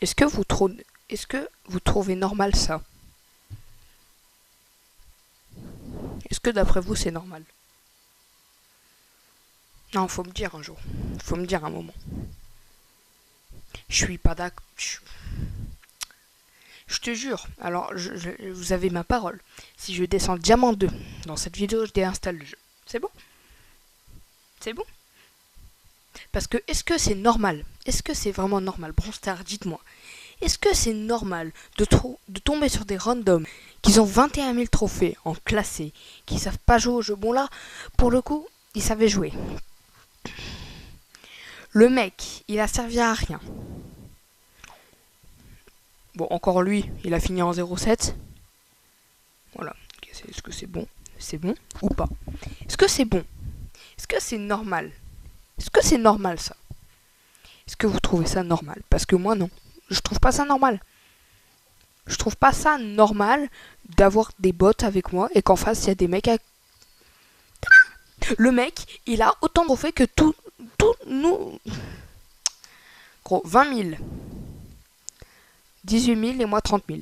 Est-ce que vous trouvez normal ça? Est-ce que d'après vous c'est normal? Non, faut me dire un jour. Faut me dire un moment. Je suis pas d'accord. Je te jure. Alors, vous avez ma parole. Si je descends Diamant 2 dans cette vidéo, je déinstalle le jeu. C'est bon? C'est bon? Parce que est-ce que c'est normal? Est-ce que c'est vraiment normal? Bronstar, dites-moi. Est-ce que c'est normal de tomber sur des randoms qui ont 21 000 trophées en classé, qui savent pas jouer au jeu? Bon là, pour le coup, ils savaient jouer. Le mec, il a servi à rien. Bon, encore lui, il a fini en 0,7. Voilà. Est-ce que c'est bon? C'est bon ou pas? Est-ce que c'est bon? Est-ce que c'est normal? Est-ce que c'est normal ça? Est-ce que vous trouvez ça normal? Parce que moi non. Je trouve pas ça normal. Je trouve pas ça normal d'avoir des bots avec moi et qu'en face il y a des mecs à... Le mec, il a autant de trophées que tout nous. Gros, 20 000. 18 000 et moi 30 000.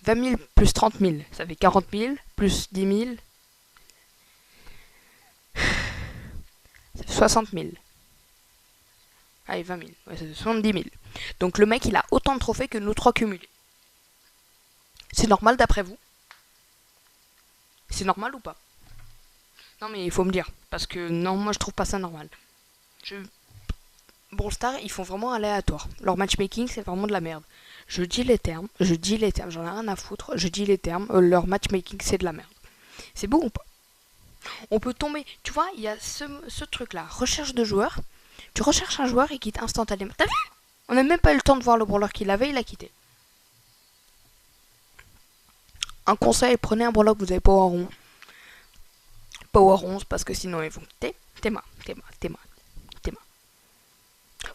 20 000 plus 30 000, ça fait 40 000 plus 10 000. Ça fait 60 000. Allez, 20 000. Ouais, ça fait 70 000. Donc le mec, il a autant de trophées que nous trois cumulés. C'est normal d'après vous? C'est normal ou pas? Non mais il faut me dire. Parce que non, moi je trouve pas ça normal. Brawl Stars, ils font vraiment aléatoire. Leur matchmaking, c'est vraiment de la merde. Je dis les termes, j'en ai rien à foutre, je dis les termes, leur matchmaking, c'est de la merde. C'est bon ou pas? On peut tomber, tu vois, il y a ce truc-là, recherche de joueurs. Tu recherches un joueur et il quitte instantanément. T'as vu? On n'a même pas eu le temps de voir le brawler qu'il avait, il a quitté. Un conseil, prenez un brawler que vous avez Power 11. Power 11, parce que sinon ils vont quitter. Théma.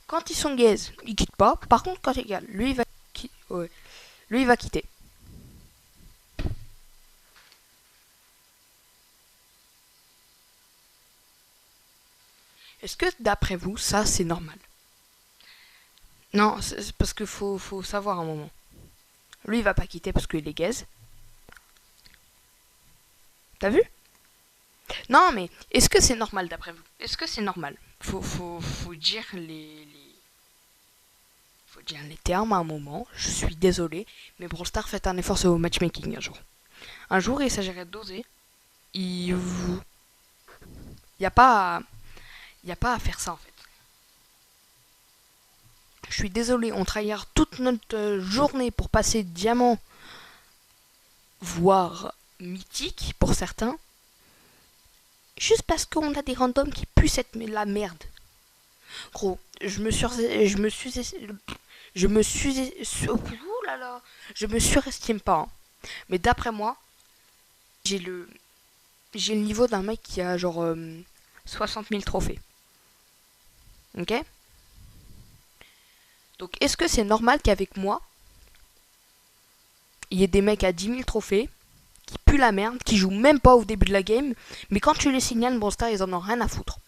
Quand ils sont gaze, ils quittent pas. Par contre, quand il gagne, lui il va quitter. Est-ce que d'après vous, ça c'est normal? Non, c'est parce qu'il faut savoir un moment. Lui il va pas quitter parce qu'il est gaze. T'as vu? Non mais est-ce que c'est normal d'après vous? Est-ce que c'est normal? Faut dire faut dire les termes à un moment. Je suis désolé, mais Brawl Stars, faites un effort sur vos matchmaking un jour. Un jour, il s'agirait d'oser. Il n'y a pas à faire ça en fait. Je suis désolé, on travaille toute notre journée pour passer diamant, voire mythique pour certains, juste parce qu'on a des randoms qui puissent être la merde. Gros, je me surestime pas. Hein. Mais d'après moi, j'ai le niveau d'un mec qui a genre 60 000 trophées. Ok? Donc est-ce que c'est normal qu'avec moi, il y ait des mecs à 10 000 trophées qui puent la merde, qui jouent même pas au début de la game, mais quand tu les signales, Brawl Stars, ils en ont rien à foutre.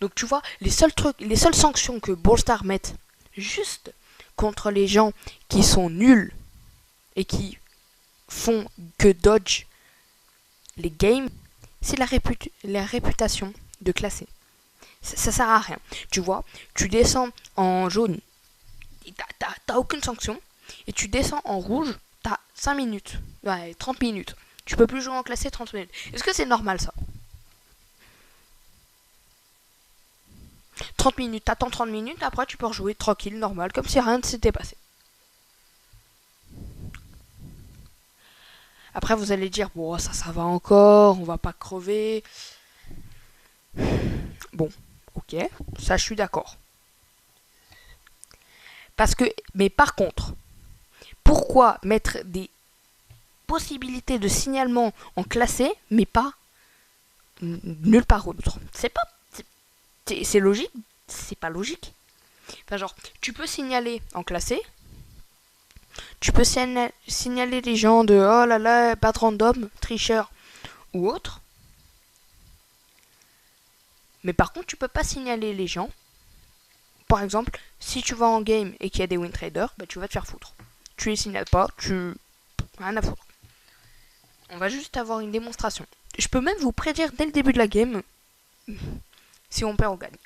Donc tu vois, les seules sanctions que Brawl Stars mettent juste contre les gens qui sont nuls et qui font que dodge les games, c'est la réputation de classé. Ça sert à rien. Tu vois, tu descends en jaune, t'as aucune sanction, et tu descends en rouge, t'as 5 minutes, ouais, 30 minutes. Tu peux plus jouer en classé 30 minutes. Est-ce que c'est normal ça? 30 minutes, t'attends 30 minutes, après tu peux rejouer tranquille, normal, comme si rien ne s'était passé. Après vous allez dire, bon ça va encore, on va pas crever. Bon, ok, ça je suis d'accord. Mais par contre, pourquoi mettre des possibilités de signalement en classé, mais pas nulle part autre? C'est logique? C'est pas logique. Enfin genre, tu peux signaler en classé, tu peux signaler les gens de oh là là, pas de random, tricheur ou autre. Mais par contre, tu peux pas signaler les gens par exemple, si tu vas en game et qu'il y a des win traders, bah tu vas te faire foutre. Tu les signales pas, rien à foutre. On va juste avoir une démonstration. Je peux même vous prédire dès le début de la game si on perd ou gagne.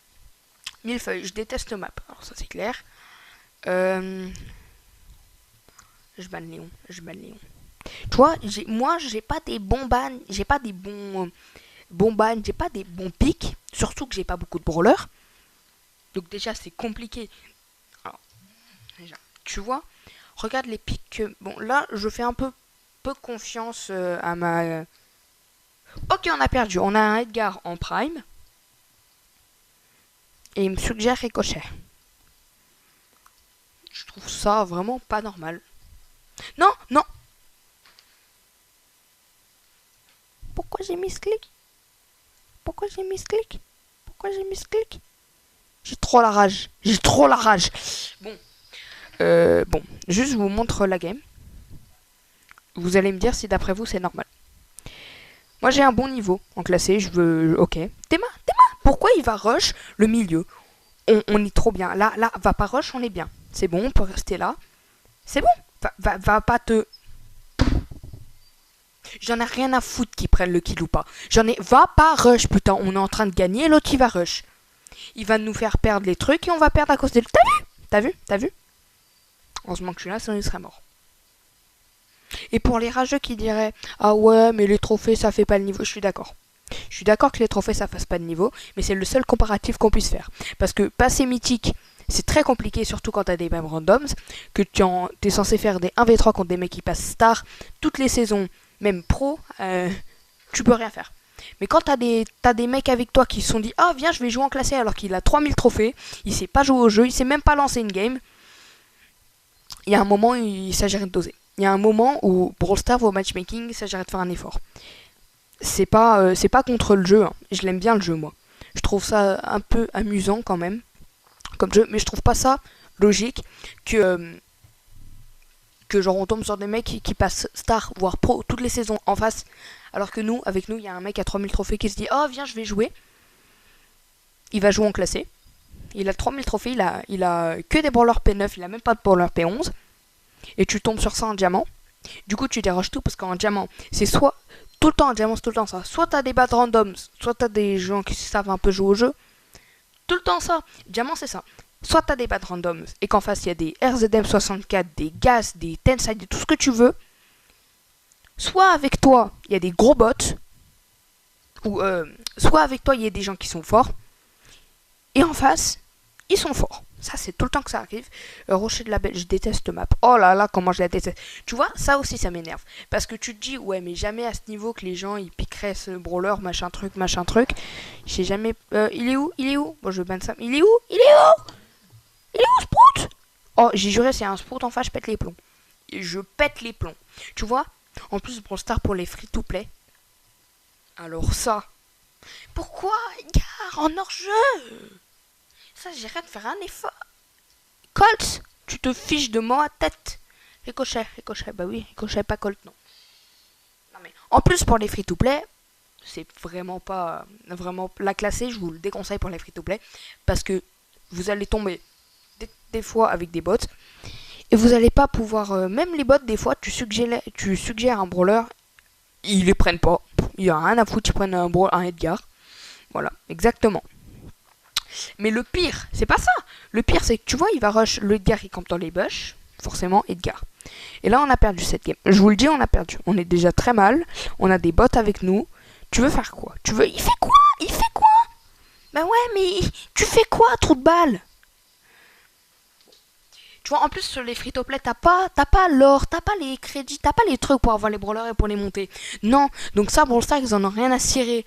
Millefeuille, je déteste map. Alors ça c'est clair. Je banne Léon. Tu vois, moi j'ai pas des bons bans, j'ai pas des bons bans, j'ai pas des bons pics. Surtout que j'ai pas beaucoup de brawlers. Donc déjà c'est compliqué. Alors, déjà, tu vois, regarde les pics que... Bon là je fais un peu confiance à ma... Ok, on a perdu. On a un Edgar en prime. Et il me suggère Ricochet. Je trouve ça vraiment pas normal. Non, non. Pourquoi j'ai mis ce clic? J'ai trop la rage. Bon, juste je vous montre la game. Vous allez me dire si d'après vous c'est normal. Moi j'ai un bon niveau en classé, je veux... Ok. Théma, pourquoi il va rush le milieu? On est trop bien. Là, va pas rush, on est bien. C'est bon, on peut rester là. C'est bon. Va pas te... J'en ai rien à foutre qu'ils prennent le kill ou pas. Va pas rush, putain. On est en train de gagner, l'autre il va rush. Il va nous faire perdre les trucs et on va perdre à cause de... T'as vu? Heureusement que je suis là, sinon il serait mort. Et pour les rageux qui diraient ah ouais mais les trophées ça fait pas le niveau, je suis d'accord. Je suis d'accord que les trophées ça fasse pas de niveau, mais c'est le seul comparatif qu'on puisse faire. Parce que passer mythique, c'est très compliqué, surtout quand t'as des mêmes randoms, que t'es censé faire des 1v3 contre des mecs qui passent star toutes les saisons, même pro, tu peux rien faire. Mais quand t'as des mecs avec toi qui se sont dit ah viens je vais jouer en classé alors qu'il a 3000 trophées, il sait pas jouer au jeu, il sait même pas lancer une game, il y a un moment où il s'agirait de doser. Il y a un moment où Brawl Stars au matchmaking, il s'agirait de faire un effort. C'est pas contre le jeu, hein. Je l'aime bien le jeu moi. Je trouve ça un peu amusant quand même comme jeu, mais je trouve pas ça logique que genre on tombe sur des mecs qui passent star voire pro toutes les saisons en face, alors que avec nous il y a un mec à 3000 trophées qui se dit oh viens je vais jouer. Il va jouer en classé. Il a 3000 trophées, il a que des brawlers P9, il a même pas de brawlers P11. Et tu tombes sur ça en diamant. Du coup tu déroges tout parce qu'en diamant c'est soit tout le temps en diamant c'est tout le temps ça, soit t'as des battes randoms, soit t'as des gens qui savent un peu jouer au jeu, tout le temps ça. Diamant c'est ça, soit t'as des battes randoms et qu'en face il y a des RZM64, des Gas, des Tenside, tout ce que tu veux, soit avec toi il y a des gros bots, ou soit avec toi il y a des gens qui sont forts et en face ils sont forts. Ça, c'est tout le temps que ça arrive. Rocher de la Belle, je déteste map. Oh là là, comment je la déteste. Tu vois, ça aussi, ça m'énerve. Parce que tu te dis, ouais, mais jamais à ce niveau que les gens, ils piqueraient ce brawler, machin truc. J'ai jamais... il est où Bon, je banne ça. Il est où Sprout? Oh, j'ai juré, c'est un Sprout en face, je pète les plombs. Tu vois, en plus, Brawl Stars pour les free-to-play. Alors ça... Pourquoi, gars, en hors-jeu? Ça, j'irais de faire un effort. Colt, tu te fiches de moi à tête. Ricochet, bah oui, Ricochet, pas Colt, non. Non mais, en plus, pour les free-to-play, c'est vraiment pas... Vraiment, la classée, je vous le déconseille pour les free-to-play. Parce que vous allez tomber des fois avec des bots. Et vous allez pas pouvoir... même les bots, des fois, tu suggères un brawler, ils les prennent pas. Il y a rien à foutre, ils prennent un Edgar. Voilà, exactement. Mais le pire, c'est pas ça. Le pire, c'est que tu vois, il va rush le Edgar qui campe dans les bush. Forcément, Edgar. Et là, on a perdu cette game. Je vous le dis, on a perdu. On est déjà très mal. On a des bots avec nous. Tu veux faire quoi? Il fait quoi? Bah ouais, mais tu fais quoi, trou de balle? Tu vois, en plus, sur les free-to-play, t'as pas l'or, t'as pas les crédits, t'as pas les trucs pour avoir les brawlers et pour les monter. Non. Donc ça, Brawl Stars, ils en ont rien à cirer.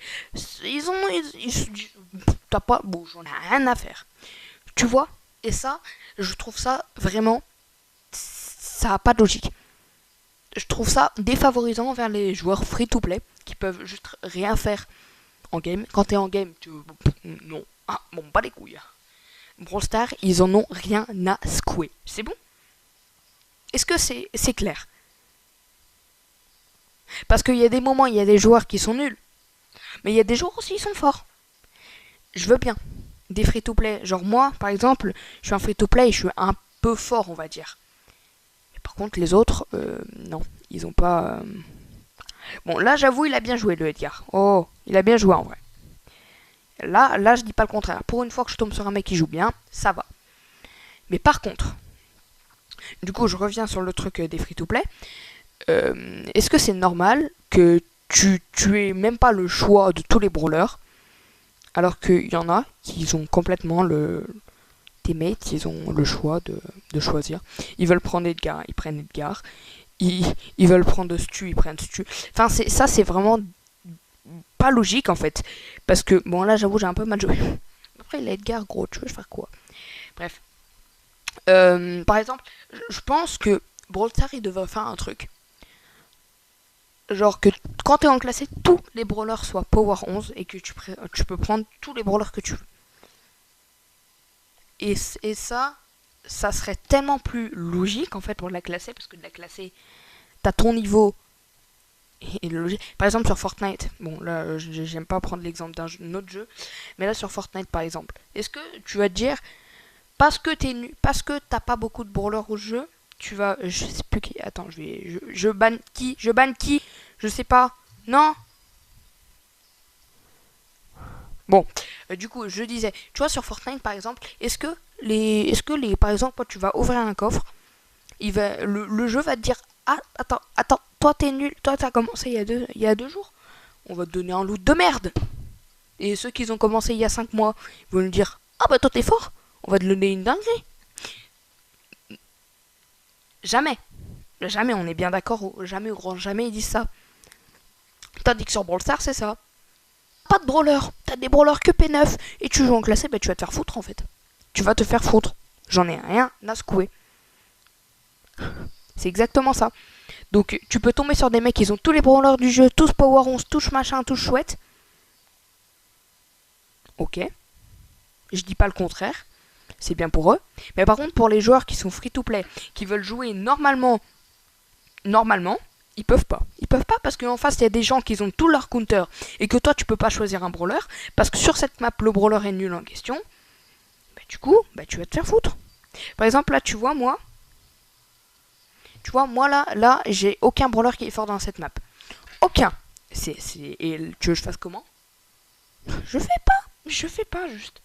T'as pas... Bon, j'en ai rien à faire. Tu vois? Et ça, je trouve ça vraiment... Ça n'a pas de logique. Je trouve ça défavorisant envers les joueurs free-to-play qui peuvent juste rien faire en game. Quand t'es en game, non. Ah, bon, pas les couilles. Brawl Stars, ils en ont rien à secouer. C'est bon? Est-ce que c'est clair? Parce qu'il y a des moments, il y a des joueurs qui sont nuls. Mais il y a des joueurs aussi qui sont forts. Je veux bien. des free-to-play. Genre moi, par exemple, je suis un free-to-play et je suis un peu fort, on va dire. Et par contre, les autres, non, ils ont pas... Bon, là, j'avoue, il a bien joué, le Edgar. Oh, il a bien joué, en vrai. Là, je dis pas le contraire. Pour une fois que je tombe sur un mec qui joue bien, ça va. Mais par contre, du coup, je reviens sur le truc des free-to-play. Est-ce que c'est normal que tu aies même pas le choix de tous les brawlers, alors qu'il y en a qui ont complètement tes mates, ils ont le choix de choisir. Ils veulent prendre Edgar, ils prennent Edgar. Ils veulent prendre Stu, ils prennent Stu. Enfin, ça, c'est vraiment pas logique en fait. Parce que, bon, là, j'avoue, j'ai un peu mal joué. Après, il a Edgar, gros, tu veux faire quoi? Bref. Par exemple, je pense que Brawl Stars, il devrait faire un truc. Genre que quand t'es en classé, tous les brawlers soient Power 11 et que tu peux prendre tous les brawlers que tu veux. Et ça serait tellement plus logique en fait pour la classer, parce que de la classer, t'as ton niveau et le logique. Par exemple sur Fortnite, bon là j'aime pas prendre l'exemple d'un autre jeu, mais là sur Fortnite par exemple, est-ce que tu vas te dire, parce que parce que t'as pas beaucoup de brawlers au jeu, tu vas, je sais plus qui, attends, je banne qui, je sais pas, non. Bon, du coup, je disais, tu vois, sur Fortnite par exemple, est-ce que par exemple, quand tu vas ouvrir un coffre, le jeu va te dire, ah, attends, toi t'es nul, toi t'as commencé il y a 2 jours, on va te donner un loot de merde. Et ceux qui ont commencé il y a 5 mois, ils vont nous dire, ah bah toi t'es fort, on va te donner une dinguerie. Jamais, on est bien d'accord, jamais au grand jamais ils disent ça. Tandis que sur Brawl Stars, c'est ça. Pas de brawler, t'as des brawlers que P9 et tu joues en classé, bah tu vas te faire foutre en fait. Tu vas te faire foutre. J'en ai rien à secouer. C'est exactement ça. Donc tu peux tomber sur des mecs qui ont tous les brawlers du jeu, tous Power 11, tous machin, tous chouettes. Ok. Je dis pas le contraire. C'est bien pour eux. Mais par contre, pour les joueurs qui sont free to play, qui veulent jouer normalement, ils peuvent pas. Ils peuvent pas parce qu'en face, il y a des gens qui ont tout leur counter et que toi, tu peux pas choisir un brawler parce que sur cette map, le brawler est nul en question. Bah, du coup, bah, tu vas te faire foutre. Par exemple, là, tu vois, moi, là, j'ai aucun brawler qui est fort dans cette map. Aucun. Et tu veux que je fasse comment? Je fais pas, juste.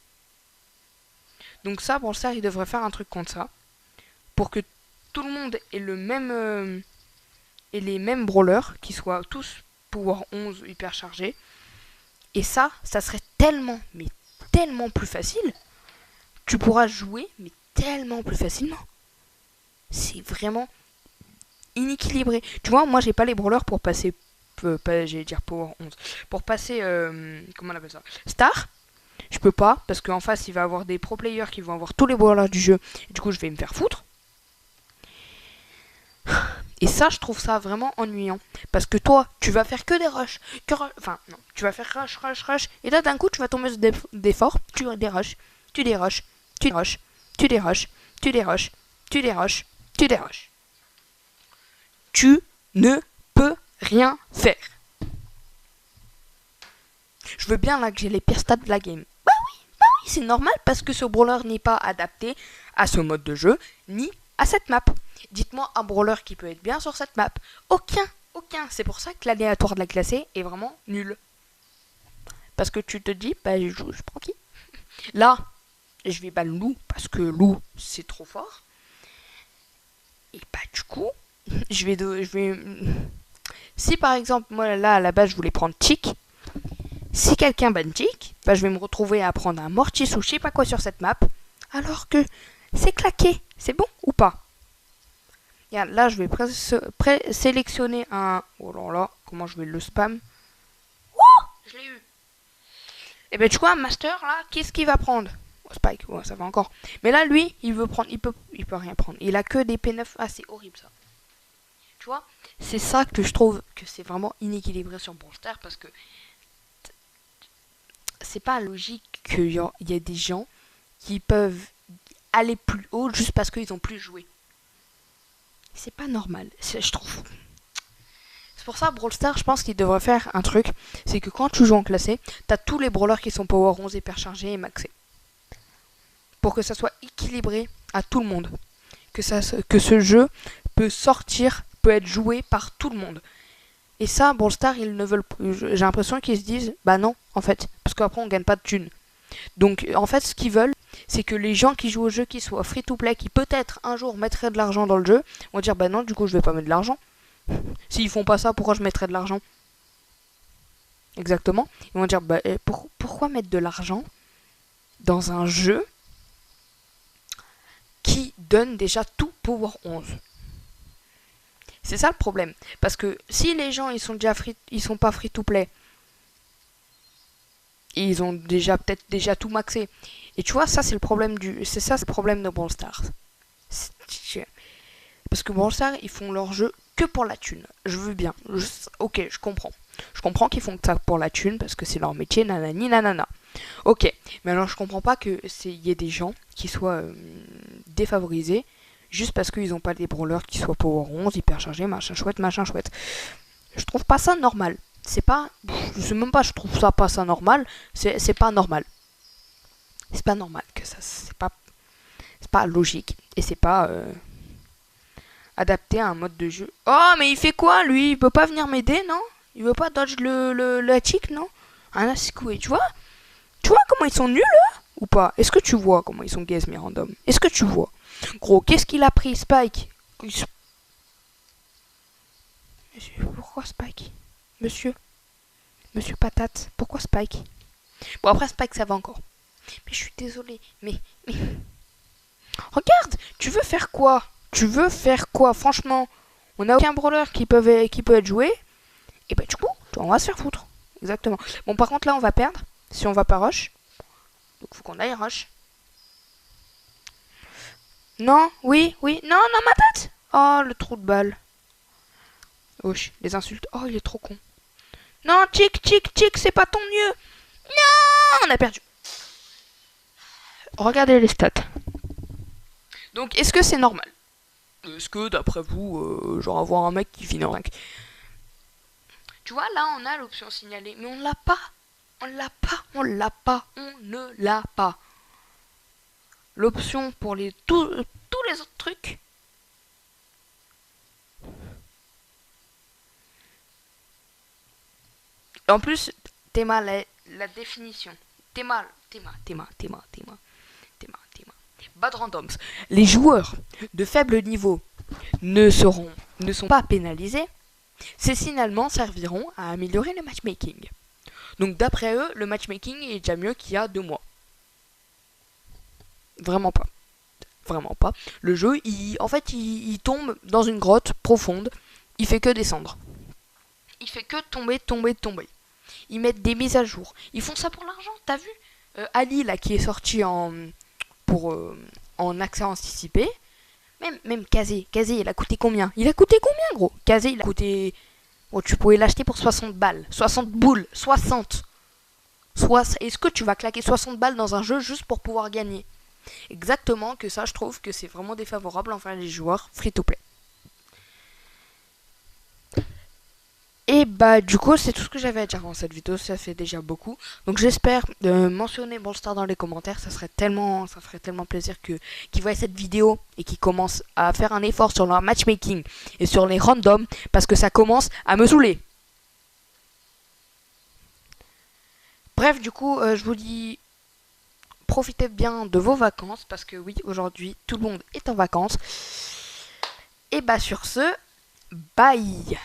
Donc ça, bon, ça, il devrait faire un truc contre ça. Pour que tout le monde ait le même... et les mêmes brawlers, qui soient tous pouvoir 11 hyper chargés. Et ça serait tellement, mais tellement plus facile. Tu pourras jouer, mais tellement plus facilement. C'est vraiment inéquilibré. Tu vois, moi j'ai pas les brawlers pour passer, j'allais dire Power 11, pour passer, comment on appelle ça, Star. Je peux pas, parce qu'en face il va y avoir des pro players qui vont avoir tous les brawlers du jeu. Et du coup je vais me faire foutre. Et ça, je trouve ça vraiment ennuyant. Parce que toi, tu vas faire que des rushs. Enfin, non. Tu vas faire rush. Et là, d'un coup, tu vas tomber sur des forts. Tu dérush. Tu dérush. Tu dérush. Tu dérush. Tu dérush. Tu dérush. Tu dérush. Tu ne peux rien faire. Je veux bien là que j'ai les pires stats de la game. Bah oui, c'est normal parce que ce brawler n'est pas adapté à ce mode de jeu, ni à cette map. Dites-moi un brawler qui peut être bien sur cette map. Aucun. C'est pour ça que l'aléatoire de la classée est vraiment nul. Parce que tu te dis, bah je prends qui? Là, je vais ban Lou, parce que Lou, c'est trop fort. Et bah du coup, je vais... Si par exemple, moi là, à la base, je voulais prendre Chick. Si quelqu'un ban Chick, bah je vais me retrouver à prendre un Mortis ou je sais pas quoi sur cette map. Alors que c'est claqué. C'est bon ou pas? Là, je vais sélectionner un... Oh là là, comment je vais le spam? Oh, je l'ai eu. Et ben tu vois, un master, là, qu'est-ce qu'il va prendre? Oh, Spike, ouais, ça va encore. Mais là, lui, il veut prendre... Il peut rien prendre. Il a que des P9. Ah, c'est horrible, ça. Tu vois, c'est ça que je trouve que c'est vraiment inéquilibré sur Brawl Stars, parce que c'est pas logique qu'il y ait des gens qui peuvent aller plus haut juste parce qu'ils ont plus joué. C'est pas normal, je trouve. C'est pour ça, Brawl Stars, je pense qu'il devrait faire un truc. C'est que quand tu joues en classé, t'as tous les brawlers qui sont Power 11 hyper chargés et maxés. pour que ça soit équilibré à tout le monde. Que ce jeu peut sortir, peut être joué par tout le monde. Et ça, Brawl Stars, ils ne veulent plus. J'ai l'impression qu'ils se disent, bah non, en fait, parce qu'après on gagne pas de thunes. Donc en fait, ce qu'ils veulent, c'est que les gens qui jouent au jeu, qui soient free to play, qui peut-être un jour mettraient de l'argent dans le jeu, vont dire, bah non, du coup je vais pas mettre de l'argent. S'ils font pas ça, pourquoi je mettrais de l'argent? Exactement. Ils vont dire, bah pourquoi mettre de l'argent dans un jeu qui donne déjà tout Power 11? C'est ça le problème. Parce que si les gens ils sont déjà ils sont pas free to play, ils ont déjà peut-être déjà tout maxé. Et tu vois, ça c'est le problème le problème de Brawl Stars. Parce que Brawl Stars, ils font leur jeu que pour la thune. Je veux bien. Ok, je comprends. Je comprends qu'ils font ça pour la thune parce que c'est leur métier, nanani nanana. Ok, mais alors je comprends pas que y ait des gens qui soient défavorisés juste parce qu'ils ont pas des brawlers qui soient Power 11, hyper chargés, machin chouette, machin chouette. Je trouve pas ça normal. C'est pas... Je sais même pas, je trouve ça pas ça normal. C'est pas normal. C'est pas normal que ça... C'est pas logique. Et c'est pas... adapté à un mode de jeu. Oh, mais il fait quoi, lui? Il peut pas venir m'aider, non? Il veut pas dodge la chick, non? Un secoué, tu vois? Tu vois comment ils sont nuls, là? Ou pas? Est-ce que tu vois comment ils sont gaze mes random? Est-ce que tu vois? Gros, qu'est-ce qu'il a pris, Spike? Monsieur, pourquoi Spike? Monsieur Patate, pourquoi Spike? Bon, après Spike, ça va encore. Mais je suis désolée, mais... Regarde, tu veux faire quoi? Tu veux faire quoi? Franchement, on n'a aucun brawler qui peut être joué. Et bah du coup, on va se faire foutre. Exactement. Bon, par contre, là, on va perdre si on va pas rush. Donc, faut qu'on aille rush. Non, oui, non, ma tête. Oh, le trou de balle. Wesh, les insultes. Oh, il est trop con. Non, chick, c'est pas ton mieux. Non, on a perdu. Regardez les stats. Donc, est-ce que c'est normal? Est-ce que, d'après vous, genre avoir un mec qui finit en 5? Tu vois, là, on a l'option signalée, mais on l'a pas. On ne l'a pas. L'option pour tous les autres trucs. En plus, Théma, la définition. Théma. Bad randoms. Les joueurs de faible niveau ne sont pas pénalisés. Ces signalements serviront à améliorer le matchmaking. Donc d'après eux, le matchmaking est déjà mieux qu'il y a 2 mois. Vraiment pas. Le jeu, il tombe dans une grotte profonde. Il fait que descendre. Il fait que tomber. Ils mettent des mises à jour. Ils font ça pour l'argent, t'as vu? Ali, là, qui est sorti en accès anticipé. Même Kazé, il a coûté combien? Gros? Kazé, il a coûté... Bon, tu pouvais l'acheter pour 60 balles. 60 boules. 60. Est-ce que tu vas claquer 60 balles dans un jeu juste pour pouvoir gagner? Exactement, que ça, je trouve que c'est vraiment défavorable envers les joueurs free-to-play. Et bah du coup c'est tout ce que j'avais à dire dans cette vidéo, ça fait déjà beaucoup. Donc j'espère mentionner Brawl Stars dans les commentaires, ça ferait tellement plaisir qu'ils voient cette vidéo et qu'ils commencent à faire un effort sur leur matchmaking et sur les randoms parce que ça commence à me saouler. Bref, du coup je vous dis profitez bien de vos vacances parce que oui, aujourd'hui tout le monde est en vacances. Et bah sur ce, bye.